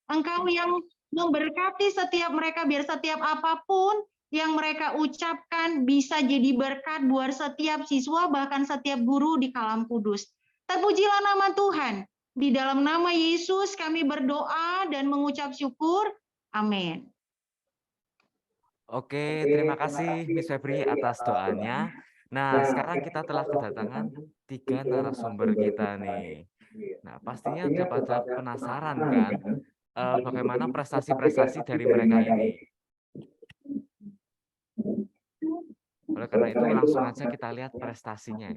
Engkau yang memberkati setiap mereka, biar setiap apapun yang mereka ucapkan bisa jadi berkat buat setiap siswa, bahkan setiap guru di Kalam Kudus. Terpujilah nama Tuhan. Di dalam nama Yesus kami berdoa dan mengucap syukur. Amin. Oke, terima kasih Miss Febri atas doanya. Nah, sekarang kita telah kedatangan 3 narasumber kita nih. Nah, pastinya udah pada penasaran kan, bagaimana prestasi-prestasi dari mereka ini. Oleh karena itu langsung aja kita lihat prestasinya.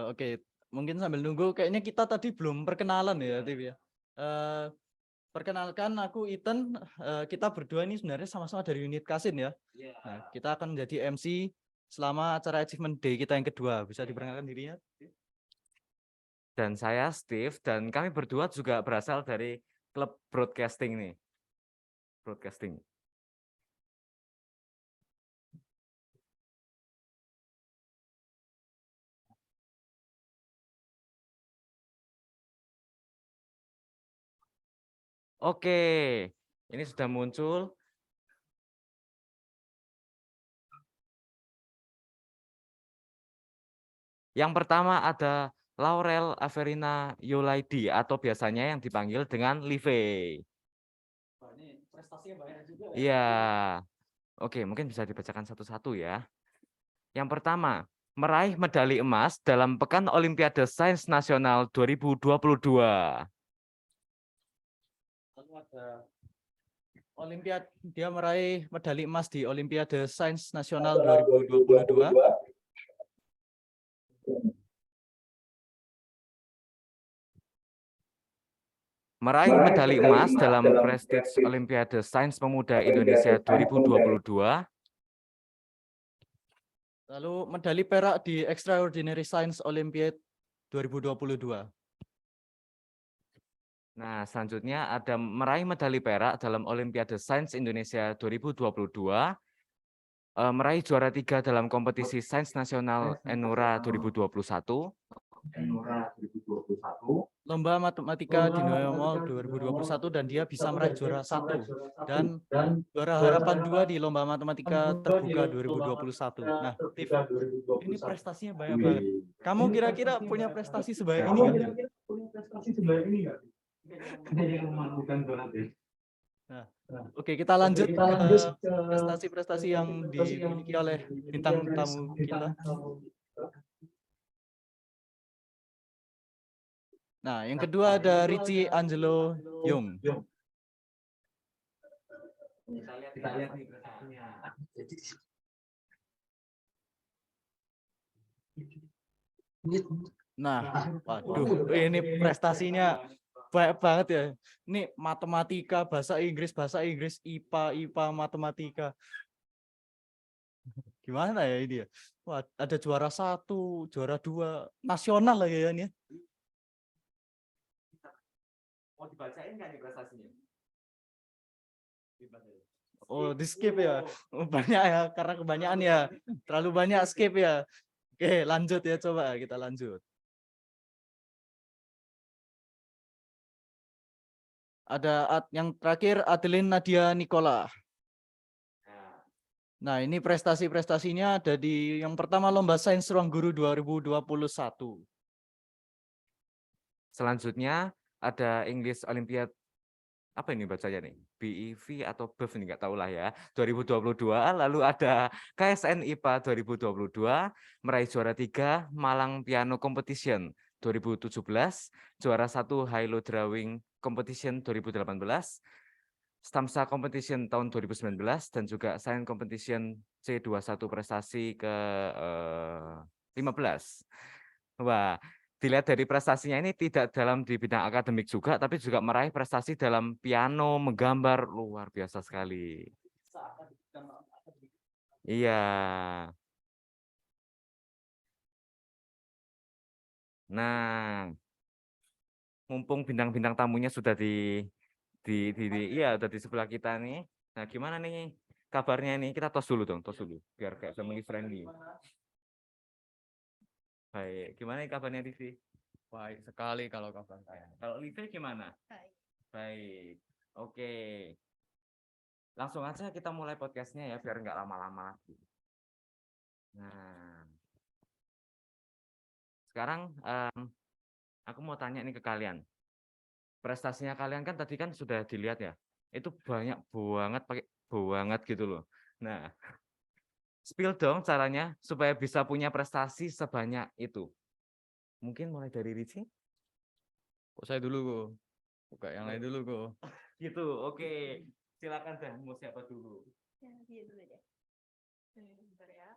Oke, mungkin sambil nunggu, kayaknya kita tadi belum perkenalan ya, Tiff ya. Perkenalkan, aku Ethan. Kita berdua ini sebenarnya sama-sama dari unit Kasin ya. Nah, kita akan menjadi MC selama acara Achievement Day kita yang kedua. Bisa diperkenalkan dirinya? Dan saya Steve, dan kami berdua juga berasal dari klub broadcasting nih. Broadcasting. Oke, ini sudah muncul. Yang pertama ada Laurel Averina Yulaidi atau biasanya yang dipanggil dengan Live. Ini prestasinya banyak juga. Iya. Oke, mungkin bisa dibacakan satu-satu ya. Yang pertama, meraih medali emas dalam Pekan Olimpiade Sains Nasional 2022. Lalu ada Olimpiade, dia meraih medali emas di Olimpiade Sains Nasional 2022. Meraih medali emas dalam Prestige Olimpiade Sains Pemuda Indonesia 2022. Lalu medali perak di Extraordinary Science Olympiad 2022. Nah, selanjutnya ada meraih medali perak dalam Olimpiade Sains Indonesia 2022, meraih juara 3 dalam kompetisi Sains Nasional Enura 2021. Lomba Matematika di Mall 2021 dan dia bisa meraih juara 1 dan juara harapan 2 di Lomba Matematika Terbuka 2021. Nah, Tiff, ini prestasinya banyak banget. Kamu kira-kira punya prestasi sebanyak ini nggak? Nah, oke, kita lanjut ke prestasi-prestasi yang dimiliki oleh bintang tamu kita. Nah, yang kedua ada Richie Angelo Young. Kita lihat nih prestasinya. Nah, waduh, ini prestasinya banyak banget ya. Ini matematika, bahasa Inggris, IPA, matematika. Gimana ya ini ya? Wah, ada juara 1, juara 2, nasional lah ya ini. Mau dibacain nggak nih prestasinya? Oh, di skip ya. Banyak ya, karena kebanyakan ya. Terlalu banyak skip ya. Oke, lanjut ya, coba kita lanjut. Ada yang terakhir Adeline Nadia Nicola. Nah, ini prestasi-prestasinya ada di yang pertama Lomba Sains Ruang Guru 2021. Selanjutnya ada English Olympiad, apa ini bacanya nih? BEV atau BEV ini nggak tahu lah ya. 2022, lalu ada KSN IPA 2022, meraih juara 3 Malang Piano Competition 2017, juara 1 Hilo Drawing Competition 2018, Stamsa Competition tahun 2019, dan juga Science Competition C21 prestasi ke 15. Wah, dilihat dari prestasinya ini tidak dalam di bidang akademik juga, tapi juga meraih prestasi dalam piano, menggambar, luar biasa sekali. Iya. Nah, mumpung bintang-bintang tamunya sudah iya udah di sebelah kita nih. Nah, gimana nih kabarnya nih? Kita tos dulu dong, tos dulu biar kayak family friendly. Baik, gimana nih kabarnya Livi? Baik sekali kalau kabar saya. Kalau Livi gimana? Baik. Oke. Langsung aja kita mulai podcastnya ya biar nggak lama-lama lagi. Nah, sekarang aku mau tanya nih ke kalian. Prestasinya kalian kan tadi kan sudah dilihat ya. Itu banyak banget gitu loh. Nah, spill dong caranya supaya bisa punya prestasi sebanyak itu. Mungkin mulai dari Ricci? Kok saya dulu kok? Buka yang lain dulu kok. Gitu, oke. Silakan deh, mau siapa dulu? Ya, dia dulu deh. Bentar ya.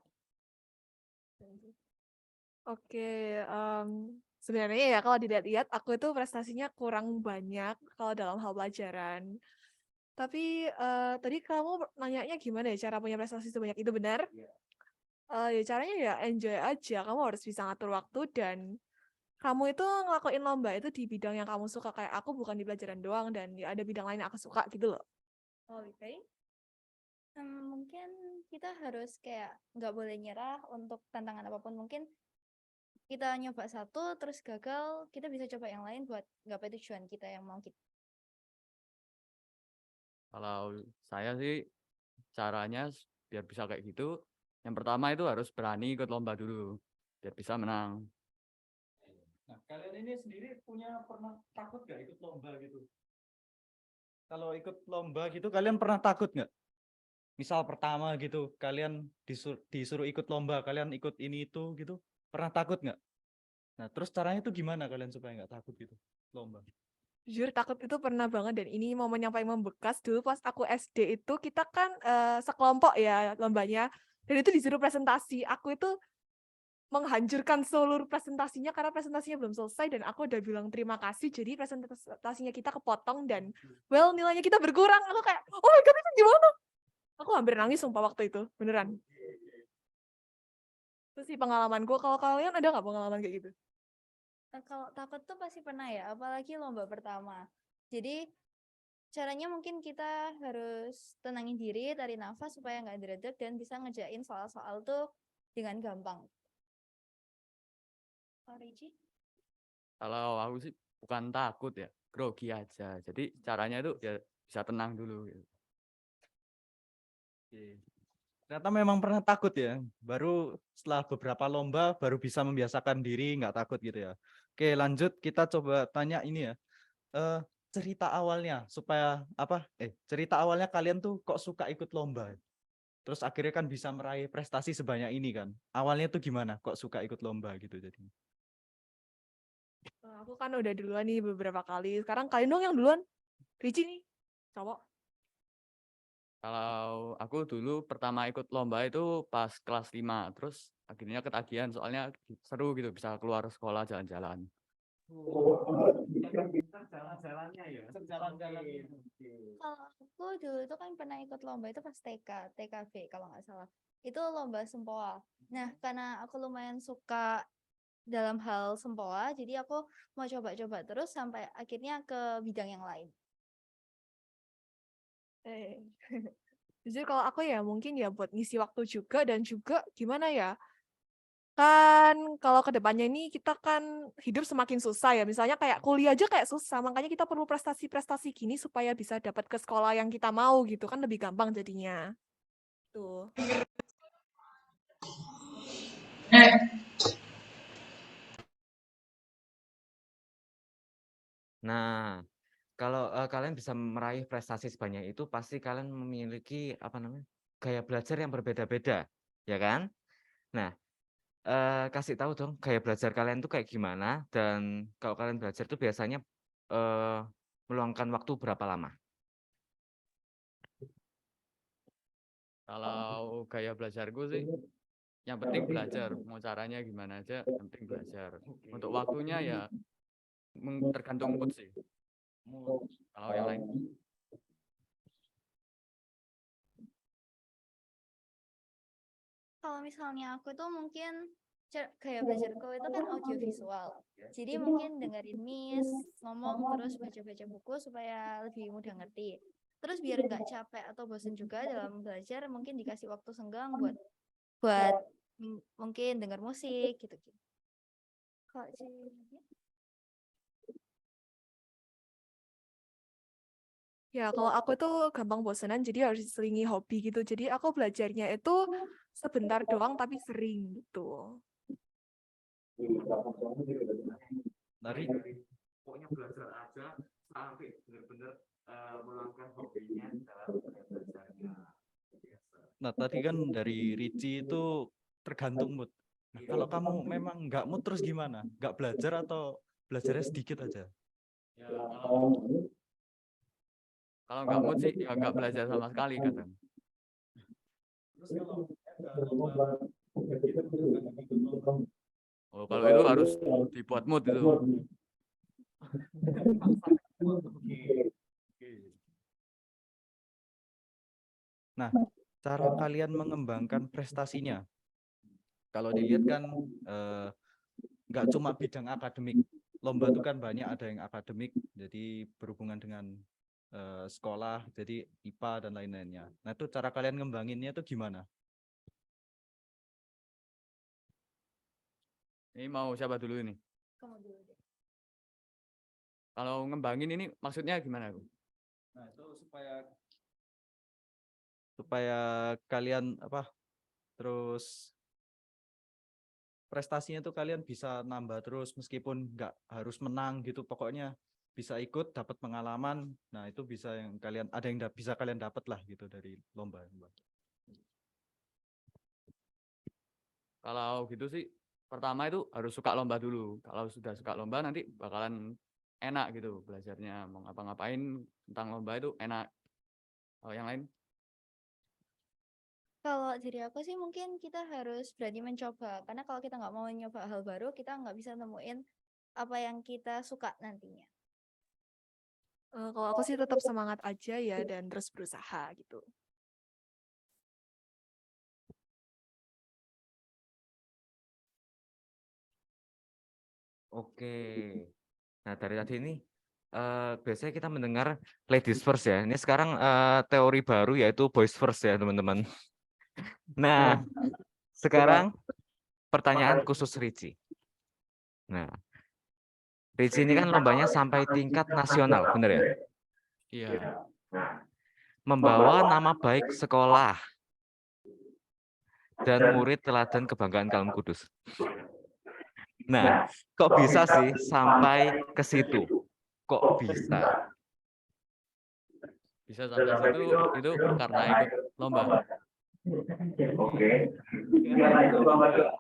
Oke, sebenarnya ya kalau dilihat-lihat aku itu prestasinya kurang banyak kalau dalam hal pelajaran. Tapi tadi kamu nanyanya gimana ya cara punya prestasi sebanyak itu, benar? Iya. Ya caranya ya enjoy aja. Kamu harus bisa ngatur waktu dan kamu itu ngelakuin lomba itu di bidang yang kamu suka. Kayak aku bukan di pelajaran doang dan ya ada bidang lain yang aku suka gitu loh. Oh, oke. Mungkin kita harus kayak nggak boleh nyerah untuk tantangan apapun. Mungkin kita nyoba satu terus gagal, kita bisa coba yang lain buat gapai tujuan kita yang mau kita. Kalau saya sih caranya biar bisa kayak gitu, yang pertama itu harus berani ikut lomba dulu biar bisa menang. Nah, kalian ini sendiri pernah takut gak ikut lomba gitu? Kalau ikut lomba gitu kalian pernah takut nggak? Misal pertama gitu kalian disuruh ikut lomba, kalian ikut ini itu gitu, pernah takut nggak? Nah terus caranya itu gimana kalian supaya nggak takut gitu lomba? Jujur takut itu pernah banget dan ini momen yang paling membekas dulu pas aku SD itu kita kan sekelompok ya lombanya dan itu disuruh presentasi. Aku itu menghancurkan seluruh presentasinya karena presentasinya belum selesai dan aku udah bilang terima kasih jadi presentasinya kita kepotong dan well nilainya kita berkurang. Aku kayak oh my god itu gimana? Aku hampir nangis sumpah waktu itu beneran. Itu sih pengalamanku. Kalau kalian ada nggak pengalaman kayak gitu? Kalau takut tuh pasti pernah ya, apalagi lomba pertama. Jadi caranya mungkin kita harus tenangin diri, tarik nafas supaya nggak dredeg dan bisa ngerjain soal-soal tuh dengan gampang. Oh, Riji? Kalau aku sih bukan takut ya, grogi aja. Jadi caranya itu ya bisa tenang dulu gitu. Oke. Ternyata memang pernah takut ya. Baru setelah beberapa lomba baru bisa membiasakan diri nggak takut gitu ya. Oke, lanjut kita coba tanya ini ya. Cerita awalnya supaya cerita awalnya kalian tuh kok suka ikut lomba? Terus akhirnya kan bisa meraih prestasi sebanyak ini kan. Awalnya tuh gimana kok suka ikut lomba gitu jadi? Aku kan udah duluan nih beberapa kali. Sekarang kalian dong yang duluan. Riji nih, cowok. Kalau aku dulu pertama ikut lomba itu pas kelas 5, terus akhirnya ketagihan soalnya seru gitu bisa keluar sekolah jalan-jalan. Jalan-jalannya ya. Jalan-jalan. Kalau aku dulu tuh kan pernah ikut lomba itu pas TKB kalau nggak salah. Itu lomba sempoa. Nah, karena aku lumayan suka dalam hal sempoa, jadi aku mau coba-coba terus sampai akhirnya ke bidang yang lain. Jujur kalau aku ya mungkin ya buat ngisi waktu juga dan juga gimana ya. Kan kalau ke depannya ini kita kan hidup semakin susah ya. Misalnya kayak kuliah aja kayak susah, makanya kita perlu prestasi-prestasi gini supaya bisa dapat ke sekolah yang kita mau gitu kan lebih gampang jadinya. Tuh. Nah, kalau kalian bisa meraih prestasi sebanyak itu, pasti kalian memiliki gaya belajar yang berbeda-beda, ya kan? Nah, kasih tahu dong gaya belajar kalian tuh kayak gimana dan kalau kalian belajar tuh biasanya meluangkan waktu berapa lama? Kalau gaya belajarku sih, yang penting belajar. Mau caranya gimana aja, yang penting belajar. Untuk waktunya ya tergantung mood sih. Kalau yang lain kalau misalnya aku tuh mungkin gaya belajarku itu kan audiovisual. Jadi mungkin dengerin Miss ngomong terus baca-baca buku supaya lebih mudah ngerti. Terus biar nggak capek atau bosan juga dalam belajar, mungkin dikasih waktu senggang buat mungkin denger musik gitu-gitu. Kalau Cilia? Ya, kalau aku tuh gampang bosenan, jadi harus diselingi hobi gitu. Jadi aku belajarnya itu sebentar doang, tapi sering gitu. Dari Pokoknya belajar aja sampai benar-benar meluangkan hobinya dalam belajarnya. Nah, tadi kan dari Ricci itu tergantung mood. Nah, kalau kamu memang nggak mood terus gimana? Nggak belajar atau belajarnya sedikit aja? Ya, kalau nggak mood sih ya nggak belajar sama sekali kadang. Terus kalau ada lomba Oh, kalau itu harus dibuat mood itu. Nah, cara kalian mengembangkan prestasinya. Kalau dilihat kan nggak cuma bidang akademik. Lomba itu kan banyak, ada yang akademik, jadi berhubungan dengan sekolah, jadi IPA dan lain-lainnya. Nah, itu cara kalian ngembanginnya itu gimana? Ini mau siapa dulu ini? Kamu dulu deh. Kalau ngembangin ini maksudnya gimana, Bu? Nah, itu supaya kalian terus prestasinya tuh kalian bisa nambah terus meskipun nggak harus menang gitu, pokoknya bisa ikut dapat pengalaman. Nah, itu bisa yang kalian ada yang bisa kalian dapat lah gitu dari lomba. Kalau gitu sih pertama itu harus suka lomba dulu. Kalau sudah suka lomba nanti bakalan enak gitu belajarnya, mau ngapa-ngapain tentang lomba itu enak. Kalau yang lain? Kalau dari aku sih mungkin kita harus berani mencoba. Karena kalau kita nggak mau nyoba hal baru, kita nggak bisa nemuin apa yang kita suka nantinya. Kalau aku sih tetap semangat aja ya dan terus berusaha gitu. Oke. Nah, dari tadi ini biasanya kita mendengar ladies first ya. Ini sekarang teori baru yaitu boys first ya, teman-teman. Nah, sekarang pertanyaan khusus Ricci. Nah, Ricci ini kan lombanya sampai tingkat nasional, benar ya? Iya. Membawa nama baik sekolah dan murid teladan kebanggaan Kalam Kudus. Nah, kok bisa sih sampai ke situ? Kok bisa? Bisa sampai situ itu karena ikut lomba. Oke.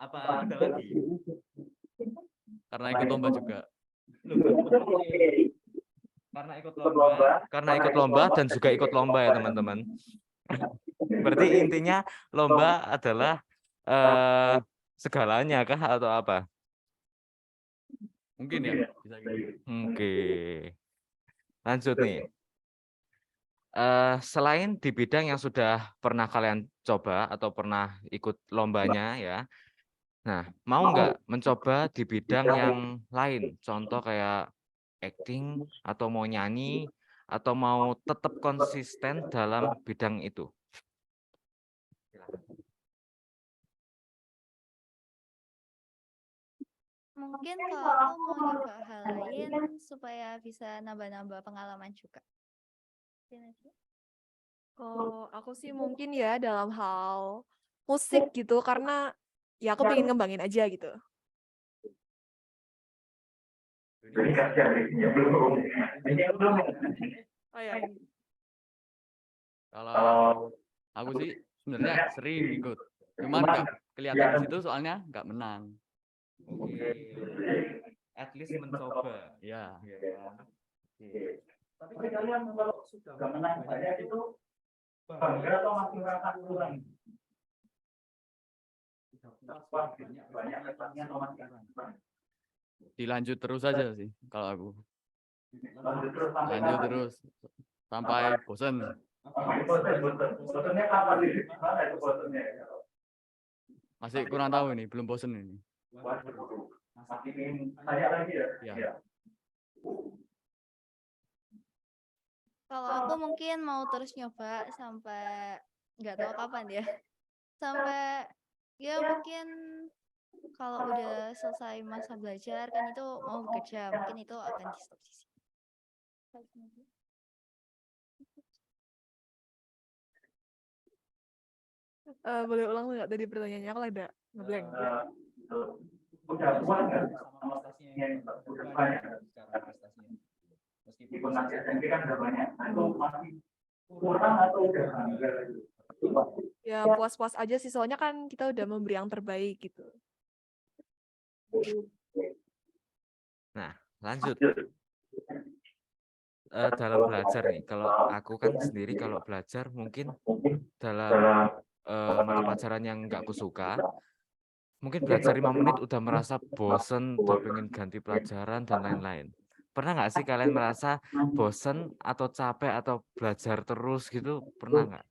Apa ada lagi? Karena ikut lomba juga. Karena ikut lomba dan juga ikut lomba ya, teman-teman. Berarti intinya lomba adalah segalanya kah atau apa? Mungkin ya, bisa gitu. Oke. Lanjut nih. Selain di bidang yang sudah pernah kalian coba atau pernah ikut lombanya ya. Nah, mau nggak mencoba di bidang yang lain? Contoh kayak acting atau mau nyanyi atau mau tetap konsisten dalam bidang itu? Mungkin kalau aku mau nyoba hal lain supaya bisa nambah-nambah pengalaman juga. Oh, aku sih mungkin ya dalam hal musik gitu, karena ya aku pengen ngembangin aja gitu. Oh ya, Kalau aku sih sebenarnya sering ikut. Cuman nggak kelihatan di situ soalnya nggak menang. Oke. At least mencoba. Ya. Oke. Tapi kalian kalau sudah menang banyak itu bangga atau masih merasa kurang? Banyak pesannya atau masih kurang? Dilanjut terus aja sih kalau aku. Lanjut terus Lanjut terus sampai bosan. Bosannya kapan nih? Mana itu bosannya? Masih kurang tahu ini, belum bosen ini. Masih ingin tanya lagi ya? Ya. Kalau aku mungkin mau terus nyoba sampai nggak tahu kapan ya. Sampai ya mungkin kalau udah selesai masa belajar kan itu mau bekerja, mungkin itu akan di stop di sini. Boleh ulang nggak tadi pertanyaannya? Aku ada ngeblank. Udah puas nggak sama sama prestasinya yang prestasinya udah yang banyak banyak? sekarang prestasinya. Meskipun nanti SMP kan udah banyak, itu masih kurang atau udah bangga gitu? Ya puas-puas aja sih, soalnya kan kita udah memberi yang terbaik gitu. Nah, lanjut. Dalam belajar nih, kalau aku kan sendiri kalau belajar mungkin dalam mata pelajaran yang nggak kusuka, mungkin belajar 5 menit udah merasa bosen, udah pengen ganti pelajaran dan lain-lain. Pernah nggak sih kalian merasa bosen atau capek atau belajar terus gitu? Pernah nggak?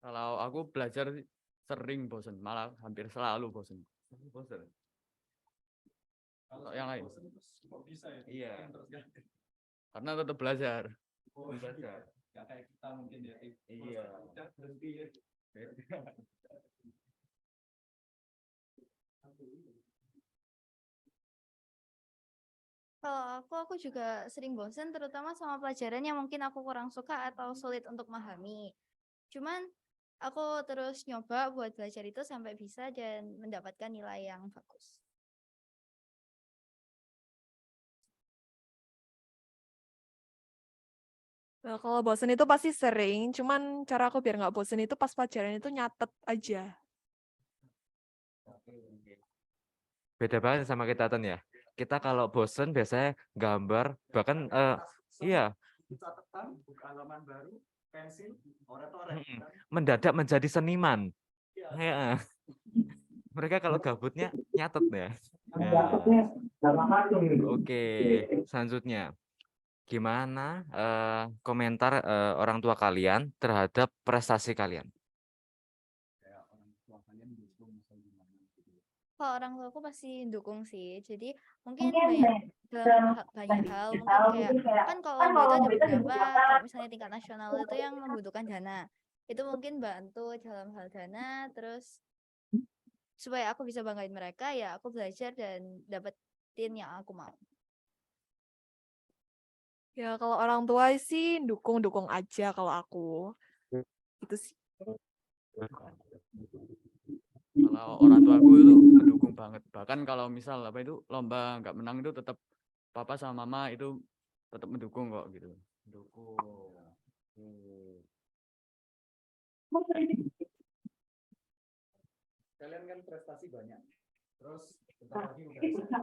Kalau aku belajar sih sering bosen, malah hampir selalu bosen. Bosen. Kalau yang lain, Kok bisa ya? Iya. karena tetap belajar. Belajar. Nggak kayak kita mungkin ya. Iya. Udah berhenti ya. Kalau aku juga sering bosen terutama sama pelajaran yang mungkin aku kurang suka atau sulit untuk memahami. Cuman aku terus nyoba buat belajar itu sampai bisa dan mendapatkan nilai yang bagus. Nah, kalau bosen itu pasti sering, cuman cara aku biar nggak bosen itu pas pelajaran itu nyatet aja. Beda banget sama kita Tan ya. Kita kalau bosen biasanya gambar, bahkan iya, Catatan, buka halaman baru, pensil, oret-oret. mendadak menjadi seniman. Ya. Mereka kalau gabutnya nyatet ya. Oke, selanjutnya. Gimana komentar orang tua kalian terhadap prestasi kalian? Kalau orang tua aku pasti dukung sih. Jadi mungkin banyak hal mungkin kayak kan kalau lomba itu ada beberapa kayak misalnya tingkat nasional itu yang membutuhkan dana. Itu mungkin bantu dalam hal dana terus supaya aku bisa banggain mereka ya aku belajar dan dapetin yang aku mau. Ya kalau orang tua sih dukung aja kalau aku. Itu sih. Kalau orang tua aku itu mendukung banget. Bahkan kalau misal apa itu lomba nggak menang itu tetap papa sama mama itu tetap mendukung kok gitu. Dukung. Kalian kan prestasi banyak. Terus bentar lagi udah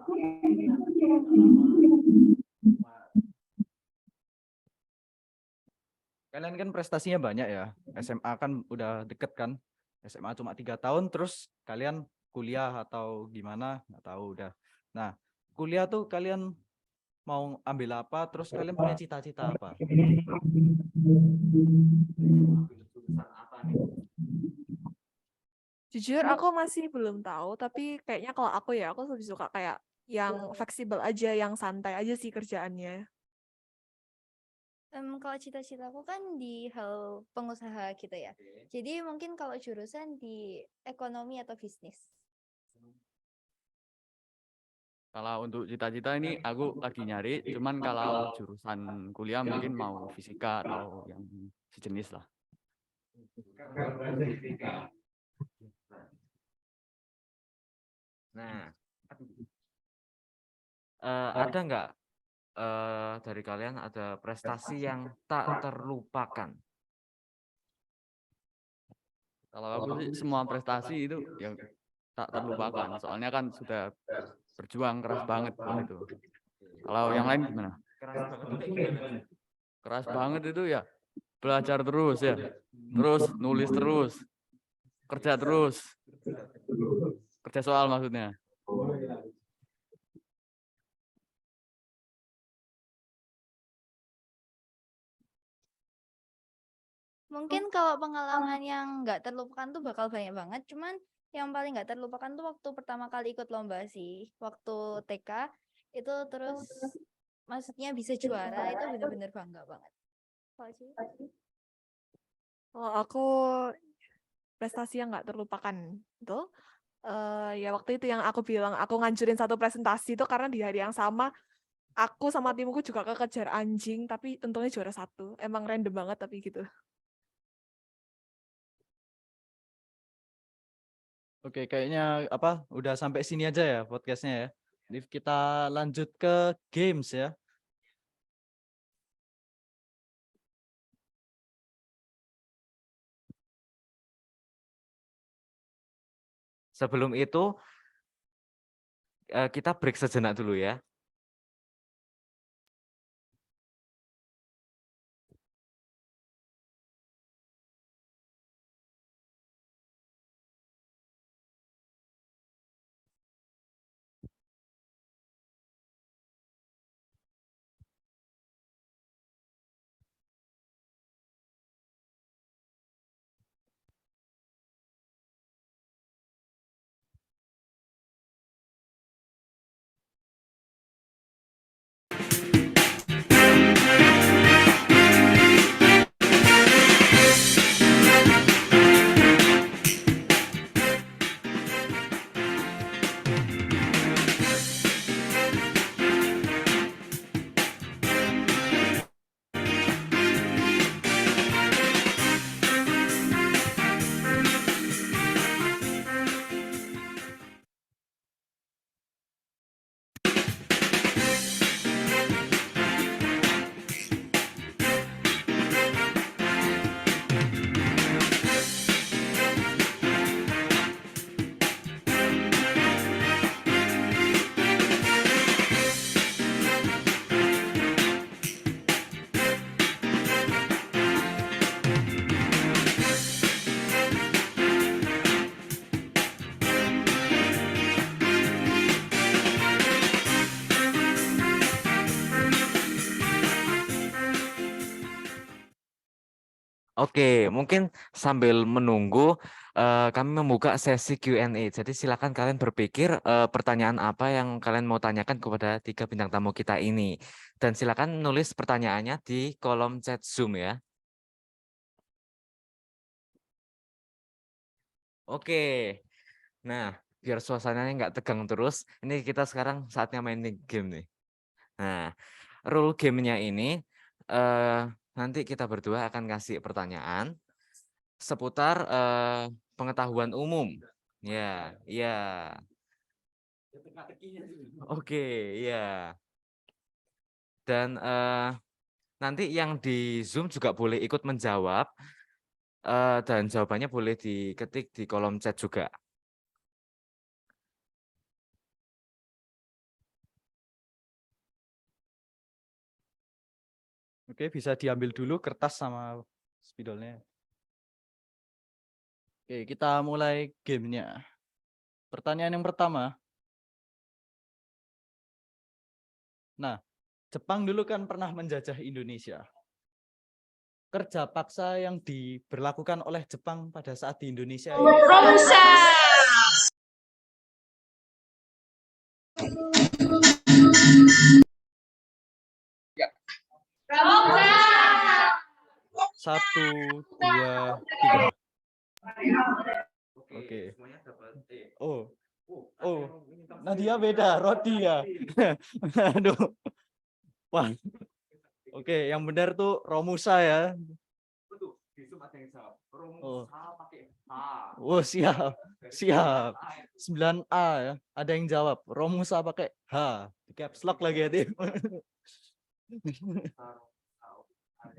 Kalian kan prestasinya banyak ya. SMA kan udah deket kan. SMA cuma 3 tahun terus kalian kuliah atau gimana nggak tahu udah. Nah, kuliah tuh kalian mau ambil apa terus kalian punya cita-cita apa? Jujur aku masih belum tahu, tapi kayaknya kalau aku ya aku lebih suka kayak yang fleksibel aja, yang santai aja sih kerjaannya. Kalau cita-citaku kan di hal pengusaha gitu ya. Jadi mungkin kalau jurusan di ekonomi atau bisnis. Kalau untuk cita-cita ini aku lagi nyari, cuman kalau jurusan kuliah mungkin mau fisika atau yang sejenis lah. Nah, ada nggak dari kalian ada prestasi yang tak terlupakan? Kalau aku sih semua prestasi itu yang tak terlupakan. Soalnya kan sudah berjuang keras banget buat itu. Kalau yang lain gimana? Keras banget tuh kayak gimana? Keras banget itu ya belajar terus ya. Terus nulis terus. Kerja terus. Kerja soal maksudnya. Mungkin kalau pengalaman yang nggak terlupakan tuh bakal banyak banget, cuman yang paling nggak terlupakan tuh waktu pertama kali ikut lomba sih, waktu TK itu terus maksudnya bisa juara itu bener-bener bangga banget. Kalau sih? Kalau aku prestasi yang nggak terlupakan itu ya waktu itu yang aku bilang aku ngancurin satu presentasi itu karena di hari yang sama aku sama timku juga kekejar anjing tapi untungnya juara 1. Emang random banget tapi gitu. Oke, kayaknya apa? Udah sampai sini aja ya podcastnya ya. Jadi kita lanjut ke games ya. Sebelum itu kita break sejenak dulu ya. Oke, mungkin sambil menunggu kami membuka sesi Q&A. Jadi silakan kalian berpikir pertanyaan apa yang kalian mau tanyakan kepada 3 bintang tamu kita ini. Dan silakan nulis pertanyaannya di kolom chat Zoom ya. Oke. Nah, biar suasananya nggak tegang terus, ini kita sekarang saatnya main game nih. Nah, rule game-nya ini nanti kita berdua akan kasih pertanyaan seputar pengetahuan umum. Ya, ya. Oke, ya. Dan nanti yang di Zoom juga boleh ikut menjawab dan jawabannya boleh diketik di kolom chat juga. Oke, bisa diambil dulu kertas sama spidolnya. Oke, kita mulai gamenya. Pertanyaan yang pertama. Nah, Jepang dulu kan pernah menjajah Indonesia. Kerja paksa yang diberlakukan oleh Jepang pada saat di Indonesia ini. Satu, dua, tiga. Oke. Oh, Nadia beda, roti ya. Aduh. Wah. Oke, yang benar tuh Romusa ya. Oh, siap. Siap. 9A ya. Ada yang jawab. Romusa pakai H. Di caps lock lagi ya, Tim.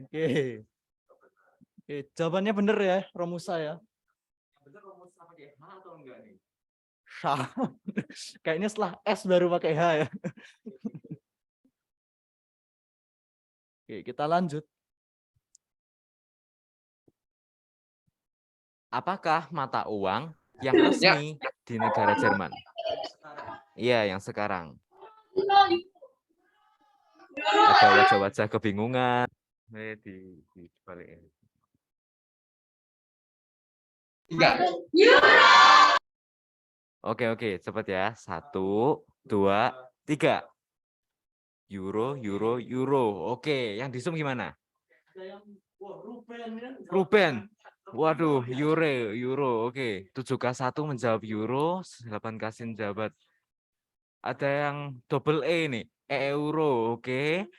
Oke. Oke, jawabannya benar ya, Romusa ya. Bener Romusa pakai H atau enggak nih? H. Kayaknya setelah S baru pakai H ya. Oke, kita lanjut. Apakah mata uang yang resmi di negara Jerman? Iya, yang sekarang. Ada wajah-wajah kebingungan. Di balik ini. Oke, cepat ya. 1, 2, 3. Euro, euro, euro. Oke, yang di Zoom gimana? Ruben. Waduh, euro. Oke, 7K1 menjawab euro, 8K menjawab. Ada yang double E nih, euro. Oke.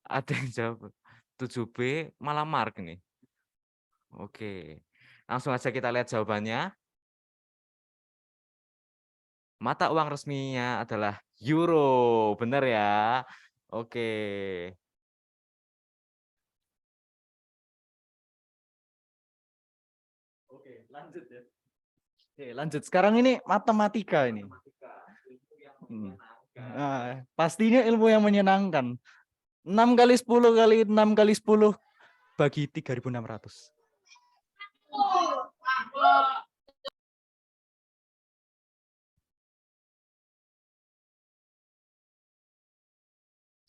Ada yang jawab 7B malah mark nih. Oke. Langsung aja kita lihat jawabannya. Mata uang resminya adalah euro. Benar ya? Oke. Oke, lanjut ya. Oke, lanjut. Sekarang ini matematika ini. Nah, pastinya ilmu yang menyenangkan. 6 kali 10 kali 6 kali 10 bagi 3.600.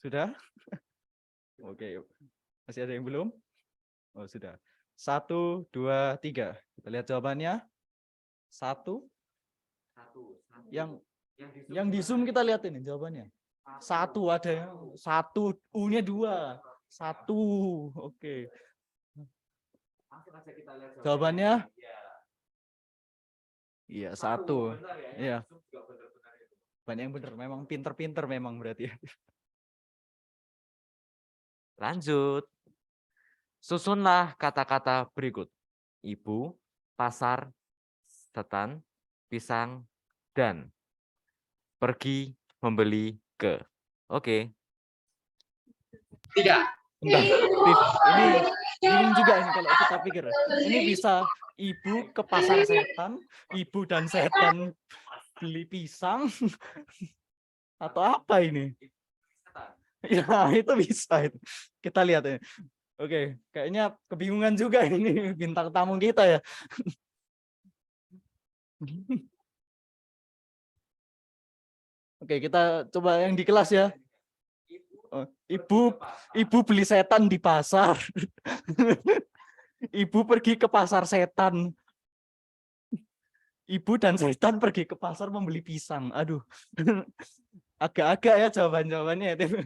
Sudah? Oke. Masih ada yang belum? Oh, sudah. 1, 2, 3. Kita lihat jawabannya. 1. Yang di Zoom kita lihat ini jawabannya. 1 ada yang 1, U-nya 2. 1. Oke. Jawabannya? Iya, 1. Iya. Banyak yang benar, memang pinter-pinter memang berarti. Lanjut. Susunlah kata-kata berikut. Ibu, pasar, setan, pisang, dan pergi membeli ke. Oke. Bentar, Tiff, ini bingung juga ini kalau kita pikir. Ini bisa ibu ke pasar setan, ibu dan setan beli pisang, atau apa ini? Ya, itu bisa. Kita lihat ya. Oke, kayaknya kebingungan juga ini bintang tamu kita ya. Oke, kita coba yang di kelas ya. Oh, ibu beli setan di pasar. Ibu pergi ke pasar setan. Ibu dan setan pergi ke pasar membeli pisang. Aduh. Agak-agak ya jawabannya itu.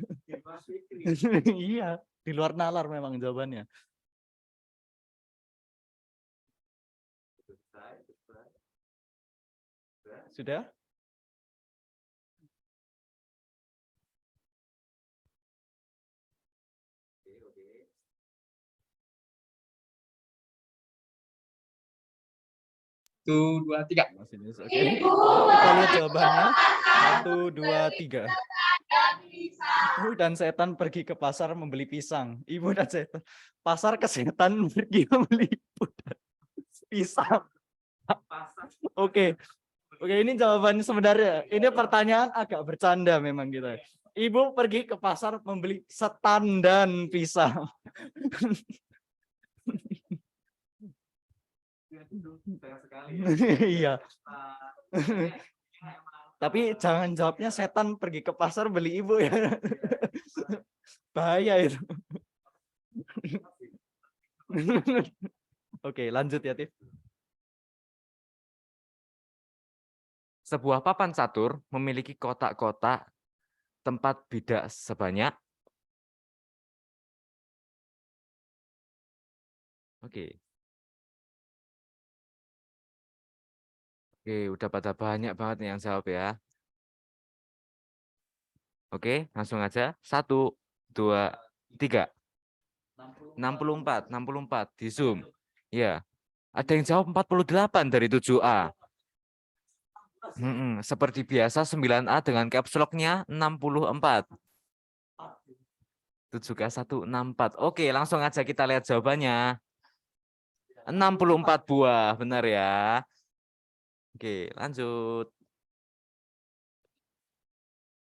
Iya, di luar nalar memang jawabannya. Sudah? Satu, dua, tiga. Oke. Kita lihat jawabannya. 1, 2, 3. Ibu dan setan pergi ke pasar membeli pisang. Ibu dan setan. Pasar ke setan pergi membeli ibu dan pisang. Oke. Oke, ini jawabannya sebenarnya. Ini pertanyaan agak bercanda memang kita. Ibu pergi ke pasar membeli setan dan pisang. Iya. Tapi jangan jawabnya setan pergi ke pasar beli ibu ya. Bahaya itu. Oke, lanjut ya, Tif. Sebuah papan catur memiliki kotak-kotak tempat bidak sebanyak. Oke. Oke, udah pada banyak banget nih yang jawab ya. Oke, langsung aja. 1, 2, 3. 64 di Zoom. Ya. Ada yang jawab 48 dari 7A. Seperti biasa 9A dengan caps lock-nya 64. 7K164. Oke, langsung aja kita lihat jawabannya. 64 buah, benar ya. Oke, lanjut.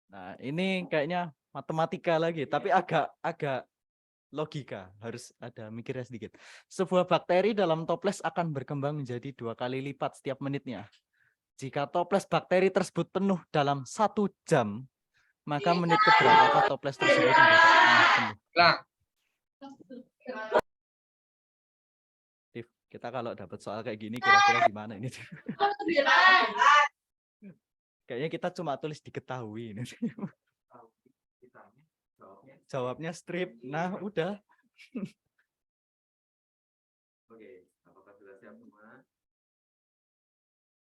Nah, ini kayaknya matematika lagi, tapi agak logika, harus ada mikirnya sedikit. Sebuah bakteri dalam toples akan berkembang menjadi 2 kali lipat setiap menitnya. Jika toples bakteri tersebut penuh dalam 1 jam, maka menit keberapa toples tersebut menjadi penuh. Kita kalau dapat soal kayak gini kira-kira gimana ini? Kayaknya kita cuma tulis diketahui ini. Jawabnya strip. Nah, udah. Oke, apakah sudah siap semua?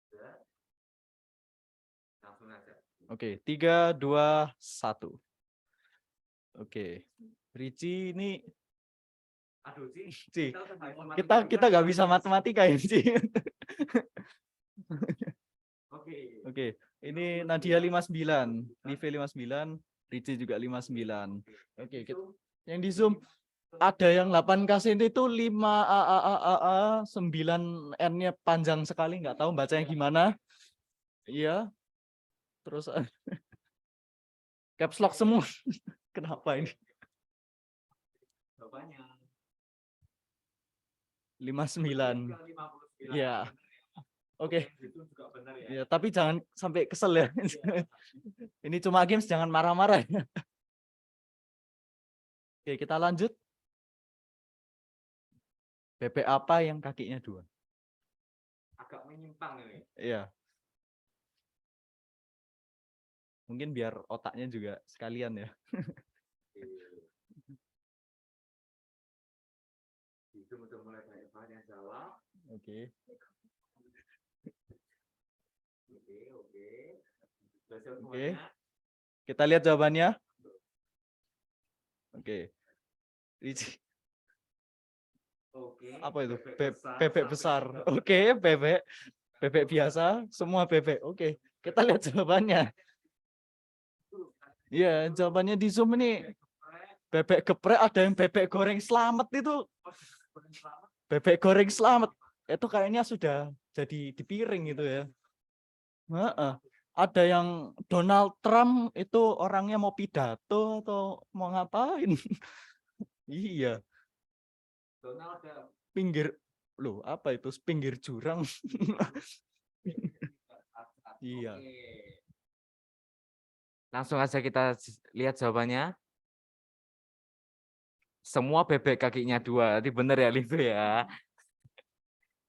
Sudah? Langsung aja. Oke, 3, 2, 1. Oke. Ricci ini Aduh, Ci. Ci, Kita udah main kita nggak bisa matematika ini, Ci. Oke. Oke, ini Nadia 59, Live 59, Ricci juga 59. Oke, yang di Zoom ada yang 8K cm itu 5 9 N-nya panjang sekali, nggak tahu bacanya gimana. Iya. Terus caps lock semua. Kenapa ini? Jawabannya 59. 59. Iya. Oke. Itu juga benar ya. Ya, tapi jangan sampai kesel ya. Ini cuma games, jangan marah-marah. Oke, kita lanjut. Bebek apa yang kakinya 2? Agak menyimpang ini. Iya. Mungkin biar otaknya juga sekalian ya. Itu udah mulai banyak banget yang jawab. Oke. Oke. Sudah siap Oke. semuanya? Kita lihat jawabannya. Oke. Ricci, Oke. apa itu? besar Bebek sampai besar. ke- Oke, bebek biasa, semua bebek. Oke, kita lihat jawabannya. Iya, jawabannya di Zoom ini bebek geprek, ada yang bebek goreng selamat itu. Bebek goreng selamat. Itu kayaknya sudah jadi di piring gitu ya. Heeh. Ada yang Donald Trump itu orangnya mau pidato atau mau ngapain? Iya, Donald ada pinggir loh, apa itu? Pinggir jurang. Iya. Oke. Langsung aja kita lihat jawabannya. Semua bebek kakinya 2. Ini benar ya, Live ya.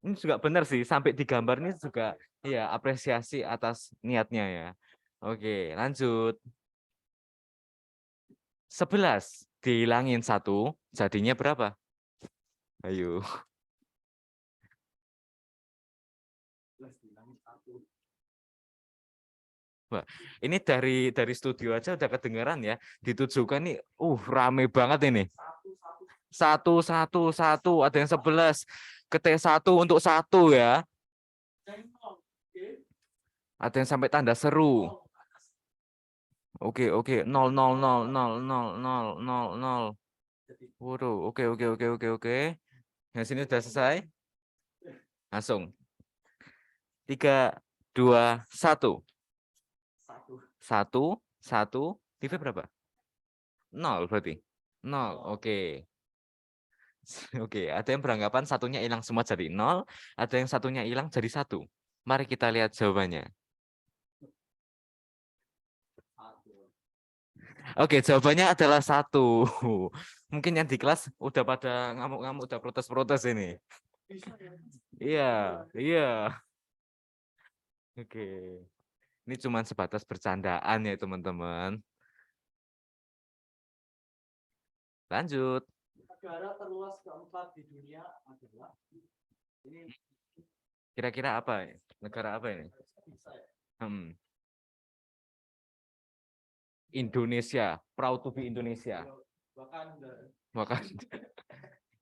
Ini juga benar sih, sampai di gambar ini juga ya apresiasi atas niatnya ya. Oke, lanjut. 11 dihilangin 1, jadinya berapa? Ayo. Wah, ini dari studio aja udah kedengeran ya. Ditujukan nih, rame banget ini. 1, 1, 1, ada yang 11. Ke T1 untuk 1 ya. Ada yang sampai tanda seru. Oke, 0, 0, 0, 0, 0, 0, 0, 0. Waduh, oke. Yang sini udah selesai. Langsung. 3, 2, 1. 1, TV berapa? 0 berarti. 0, oke. Oke, ada yang beranggapan satunya hilang semua jadi 0, ada yang satunya hilang jadi 1. Mari kita lihat jawabannya. Oke, jawabannya adalah 1. Mungkin yang di kelas udah pada ngamuk-ngamuk, udah protes-protes ini. Iya. Oke. Ini cuma sebatas bercandaan ya, teman-teman. Lanjut. Negara terluas keempat di dunia adalah ini. Kira-kira apa? Negara apa ini? Indonesia. Proud to be Indonesia. Bahkan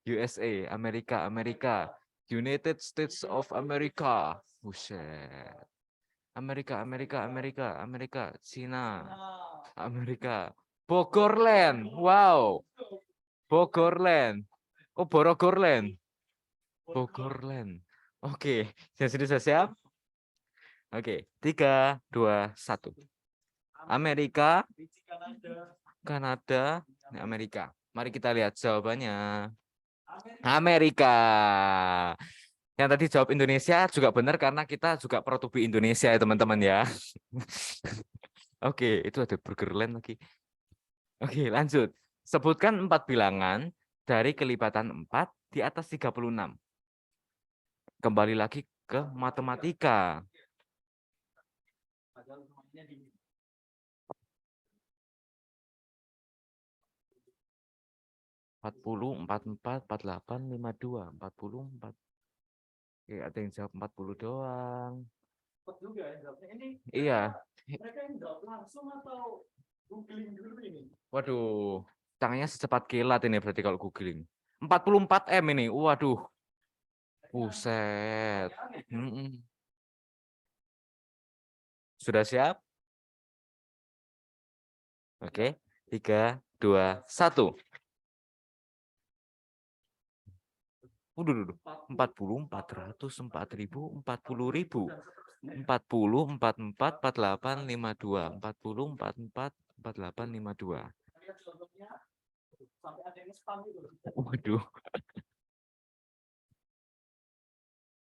USA, Amerika. United States of America. Buset. Amerika. Cina. Amerika. Bogorland. Wow. Bogorland. Oh, Borogorland. Bogorland. Oke, sudah siap? Oke, 3, 2, 1. Amerika, Kanada, Amerika. Mari kita lihat jawabannya. Amerika. Yang tadi jawab Indonesia juga benar karena kita juga proud to be Indonesia ya, teman-teman ya. Oke, itu ada Burgerland lagi. Oke, lanjut. Sebutkan 4 bilangan dari kelipatan 4 di atas 36. kembali lagi ke matematika. Empat puluh, 44, 48, 52, 44. Oke, ada yang jawab 40 doang. Juga ya jawabnya. Ini Iya. mereka yang jawab langsung atau googling dulu ini? Waduh, tangannya secepat kilat ini berarti kalau googling. 44 M ini. Waduh. Buset. Mm-mm. Sudah siap? Oke, 3, 2, 1. Udah. 40, 400, 4.000, 40.000. 40, 44, 48, 52. 40, 44, 48, 52. Sampai ada yang spam itu. Waduh.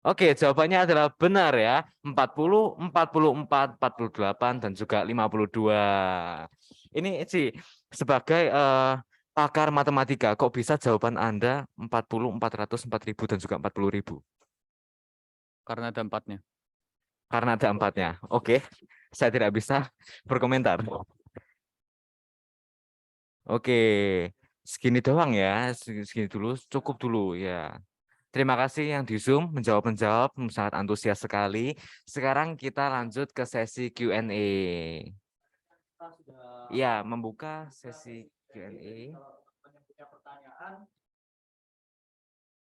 Oke, jawabannya adalah benar ya. 40, 44, 48, dan juga 52. Ini sih sebagai pakar matematika, kok bisa jawaban Anda 40, 400, 4.000, dan juga 40.000? Karena ada 4-nya. Karena ada 4-nya. Oke, saya tidak bisa berkomentar. Oke, segini doang ya. Segini dulu, cukup dulu ya. Terima kasih yang di Zoom menjawab sangat antusias sekali. Sekarang kita lanjut ke sesi Q&A. Ya, membuka sesi Q&A.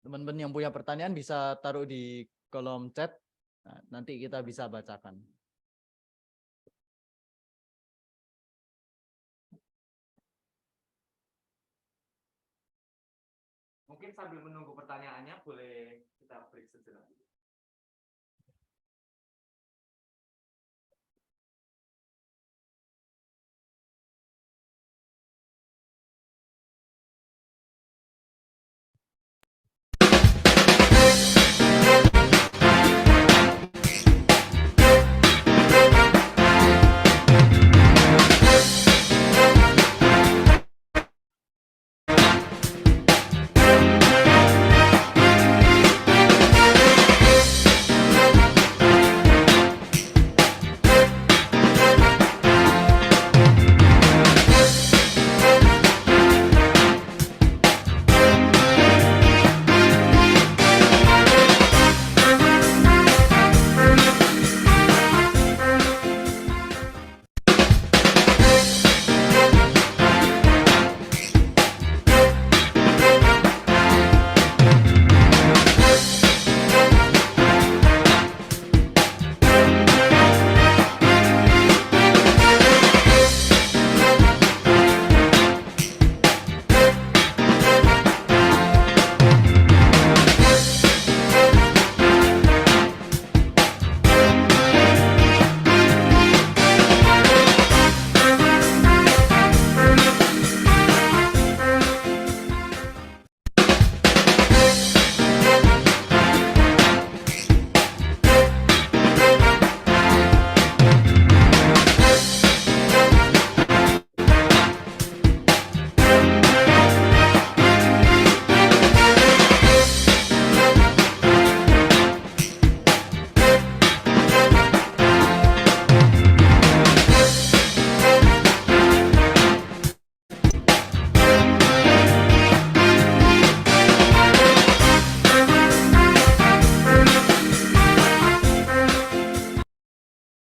Teman-teman yang punya pertanyaan bisa taruh di kolom chat. Nah, nanti kita bisa bacakan. Mungkin sambil menunggu pertanyaannya boleh kita break sejenak.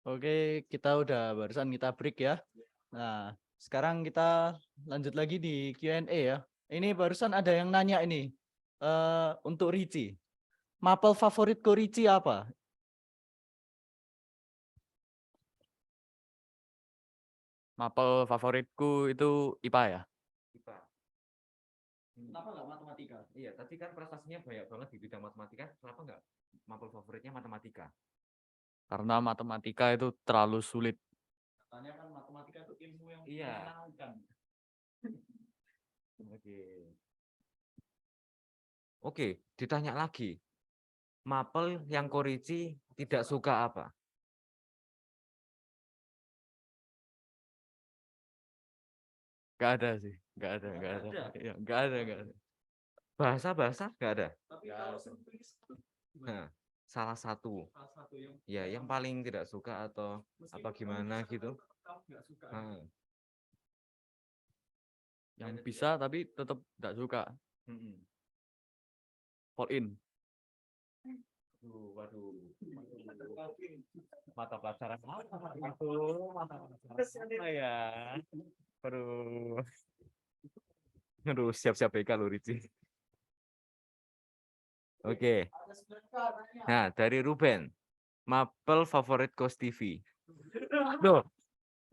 Oke, kita barusan kita break ya. Nah, sekarang kita lanjut lagi di Q&A ya. Ini barusan ada yang nanya ini. Untuk Ricci. Mapel favoritku Ricci apa? Mapel favoritku itu IPA ya. IPA. Kenapa nggak matematika? Iya, tadi kan prestasinya banyak banget di bidang matematika. Kenapa nggak mapel favoritnya matematika? Karena matematika itu terlalu sulit. Katanya kan matematika itu ilmu yang Iya. menyenangkan. Oke, ditanya lagi. Mapel yang Korici tidak suka apa? Gak ada sih, gak ada. Ya, gak ada. Bahasa nggak ada. Tapi kalau Nah, salah satu ya yang paling tidak suka atau apa gimana gitu. Ah, Yang bisa tapi tetap tidak suka. mm-mm. Fall in. Waduh. Mata pelajaran apa itu? Mata pelajaran apa ya? Aduh. Aduh, siap-siap BK lu, Rici. Oke. Nah, dari Ruben. Maple favorit Coast TV.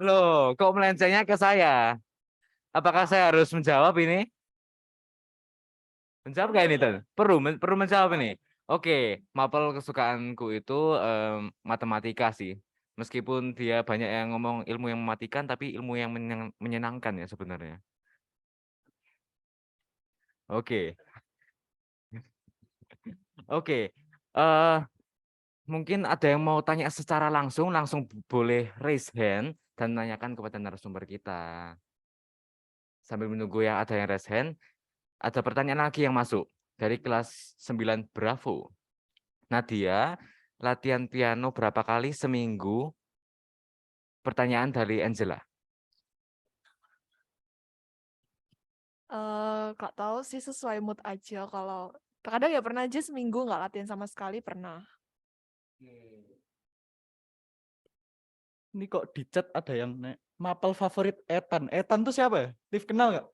Loh, kok melencengnya ke saya? Apakah saya harus menjawab ini? Menjawab nggak ini, Tan? Perlu menjawab ini. Oke, Maple kesukaanku itu matematika sih. Meskipun dia banyak yang ngomong ilmu yang mematikan, tapi ilmu yang menyenangkan ya sebenarnya. Oke. Oke. eh Mungkin ada yang mau tanya secara langsung boleh raise hand dan tanyakan kepada narasumber kita. Sambil menunggu yang ada yang raise hand, ada pertanyaan lagi yang masuk dari kelas 9 Bravo. Nadia, latihan piano berapa kali seminggu? Pertanyaan dari Angela. Gak tahu sih, sesuai mood aja. Kalau kadang ya pernah aja seminggu nggak latihan sama sekali, pernah. Ini kok di chat ada yang Maple favorit Ethan. Ethan tuh siapa ya? Liv kenal nggak?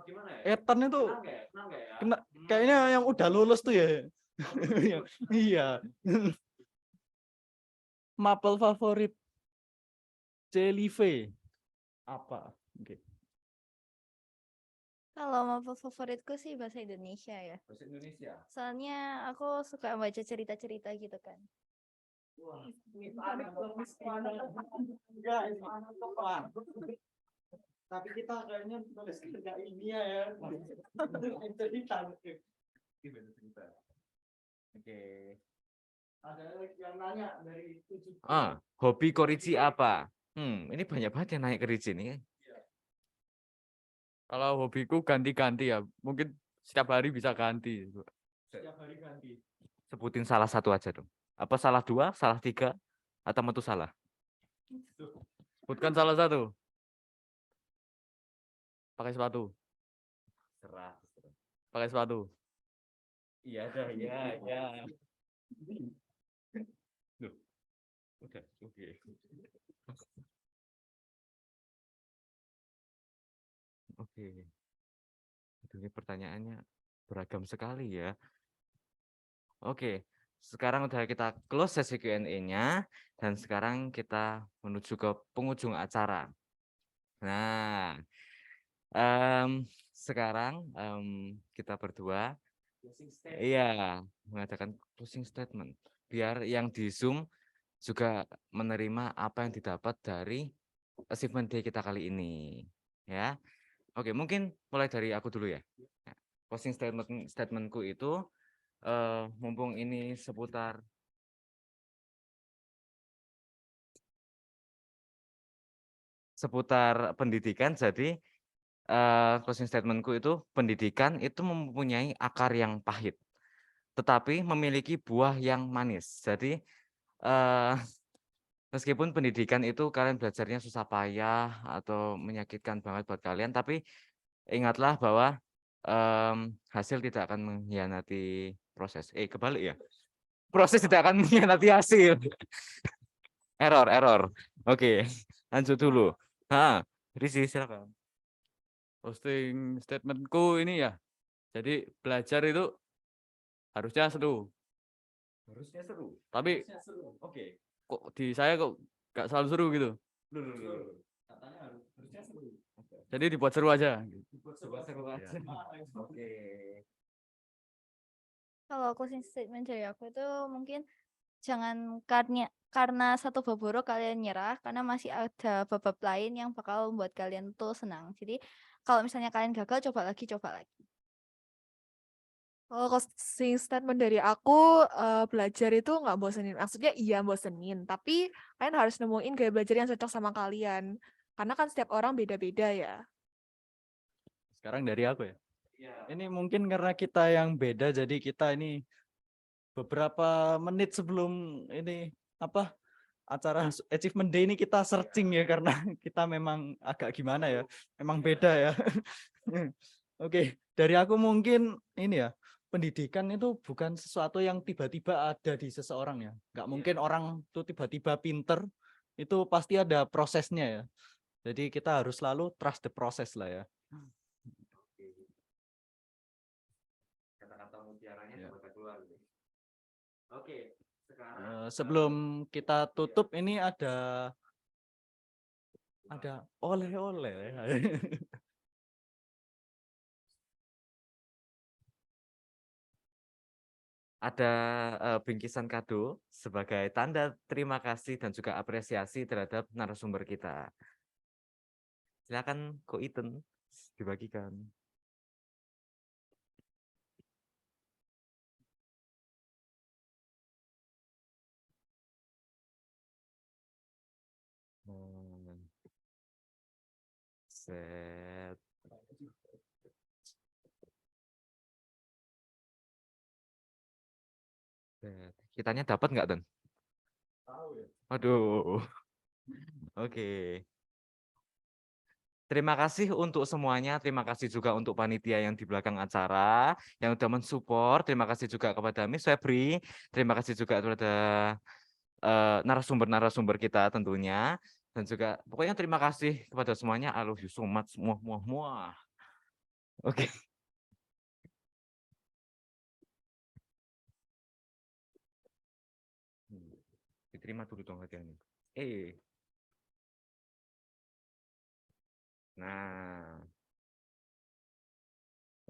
Gimana ya? Ethan itu Kenal nggak ya? kayaknya yang udah lulus tuh ya. Iya. Maple favorit Celive apa? Oke. Kalau mau favoritku sih bahasa Indonesia ya. Bahasa Indonesia. Soalnya aku suka baca cerita-cerita gitu kan. Tapi kita kayaknya nulis kerja ilmiah ya. Jadi Oke. ada yang nanya dari 7. Hobi Korici apa? Ini banyak banget yang nanya ke Rici nih. Kalau hobiku ganti-ganti ya. Mungkin setiap hari bisa ganti. Setiap hari ganti. Sebutin salah satu aja dong. Apa salah 2, salah 3, atau metu salah? Sebutkan salah satu. Pakai sepatu. Serah. Pakai sepatu. Iya dah, ya. Loh. Udah, oke. Oke. Ini pertanyaannya beragam sekali ya. Oke, sekarang udah kita close sesi Q&A-nya dan sekarang kita menuju ke penghujung acara. Nah, sekarang kita berdua mengadakan closing statement biar yang di Zoom juga menerima apa yang didapat dari achievement day kita kali ini, ya. Oke, mungkin mulai dari aku dulu ya. Closing statementku itu mumpung ini seputar pendidikan, jadi closing statementku itu pendidikan itu mempunyai akar yang pahit, tetapi memiliki buah yang manis. Jadi meskipun pendidikan itu kalian belajarnya susah payah atau menyakitkan banget buat kalian, tapi ingatlah bahwa hasil tidak akan mengkhianati proses. Kebalik ya. Proses tidak akan mengkhianati hasil. Error. Oke, lanjut dulu. Rizi, silakan. Posting statementku ini ya. Jadi belajar itu harusnya seru. Harusnya seru. Tapi Oke. kok di saya kok gak selalu seru gitu. Katanya harusnya seru. Jadi dibuat seru aja. Coba seru aja. Oke. Kalau closing statement dari aku itu mungkin jangan karena satu bab buruk kalian nyerah, karena masih ada bab lain yang bakal membuat kalian tuh senang. Jadi kalau misalnya kalian gagal, coba lagi. Kalau closing statement dari aku, belajar itu nggak bosenin. Maksudnya iya bosenin, tapi kalian harus nemuin gaya belajar yang cocok sama kalian. Karena kan setiap orang beda-beda ya. Sekarang dari aku ya. Ini mungkin karena kita yang beda, jadi kita ini beberapa menit sebelum ini apa acara Achievement Day ini kita searching ya karena kita memang agak gimana ya, memang beda ya. Oke, dari aku mungkin ini ya, pendidikan itu bukan sesuatu yang tiba-tiba ada di seseorang ya. Nggak mungkin orang tuh tiba-tiba pinter, itu pasti ada prosesnya ya. Jadi kita harus selalu trust the process lah ya. Kata-kata mutiaranya Ya. coba keluar. Oke, sekarang Sebelum kita tutup ini ada oleh-oleh. ada bingkisan kado sebagai tanda terima kasih dan juga apresiasi terhadap narasumber kita. Silakan Ko Iten dibagikan. Set. Set. Kitanya dapat nggak, Ten? Waduh. Oke. Terima kasih untuk semuanya. Terima kasih juga untuk panitia yang di belakang acara yang sudah mensupport. Terima kasih juga kepada Miss Febri. Terima kasih juga kepada narasumber-narasumber kita tentunya. Dan juga pokoknya terima kasih kepada semuanya. I love you so much. Muah. Oke. Diterima dulu dong hadiahnya. Nah.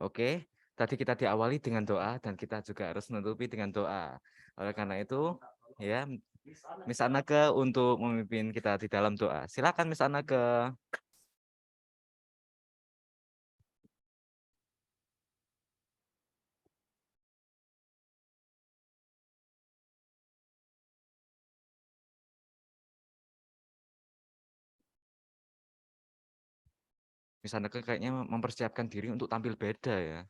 Oke, tadi kita diawali dengan doa dan kita juga harus menutupi dengan doa. Oleh karena itu, ya, Miss Anake untuk memimpin kita di dalam doa. Silakan Miss Anake. Miss Anake kayaknya mempersiapkan diri untuk tampil beda ya.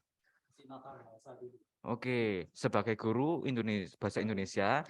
Oke, sebagai guru bahasa Indonesia,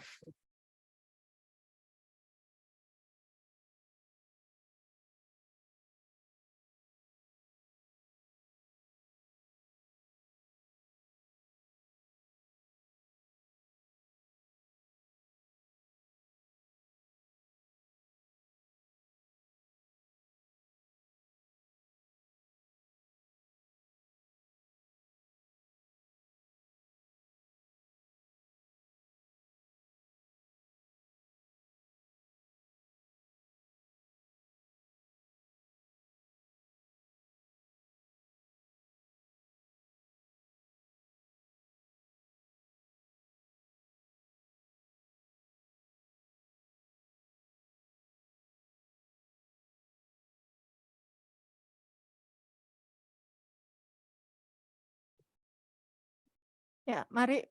Ya, mari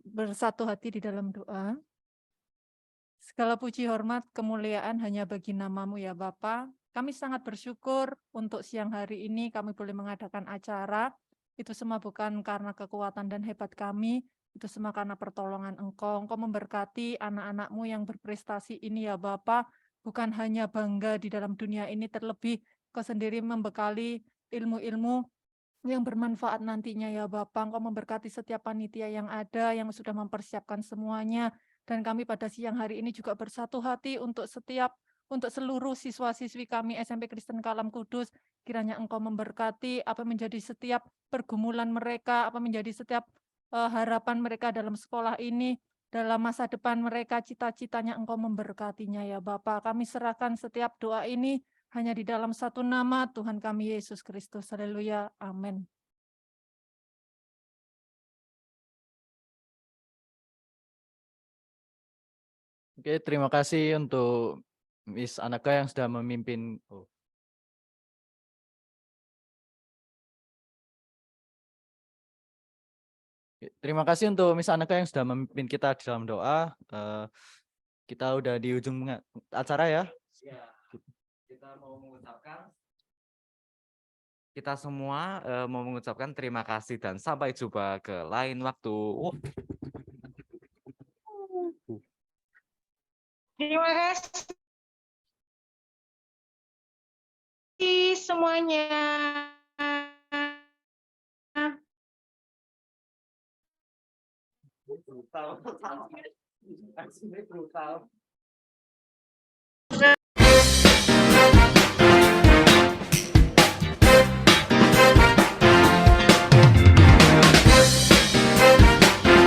bersatu hati di dalam doa. Segala puji hormat kemuliaan hanya bagi namamu ya Bapa. Kami sangat bersyukur untuk siang hari ini kami boleh mengadakan acara. Itu semua bukan karena kekuatan dan hebat kami, itu semua karena pertolongan Engkau. Engkau memberkati anak-anak-Mu yang berprestasi ini ya Bapa. Bukan hanya bangga di dalam dunia ini, terlebih Kau sendiri membekali ilmu-ilmu yang bermanfaat nantinya ya Bapak. Engkau memberkati setiap panitia yang ada, yang sudah mempersiapkan semuanya. Dan kami pada siang hari ini juga bersatu hati untuk seluruh siswa-siswi kami SMP Kristen Kalam Kudus. Kiranya Engkau memberkati apa menjadi setiap pergumulan mereka, apa menjadi setiap harapan mereka dalam sekolah ini, dalam masa depan mereka, cita-citanya Engkau memberkatinya ya Bapak. Kami serahkan setiap doa ini hanya di dalam satu nama Tuhan kami Yesus Kristus. Haleluya. Amin. Oke, terima kasih untuk Miss Anaka yang sudah memimpin. Terima kasih untuk Miss Anaka yang sudah memimpin kita di dalam doa. Kita udah di ujung acara ya. Kita mau mengucapkan kita semua mau mengucapkan terima kasih dan sampai jumpa ke lain waktu. Terima kasih semuanya. Brutal. Brutal.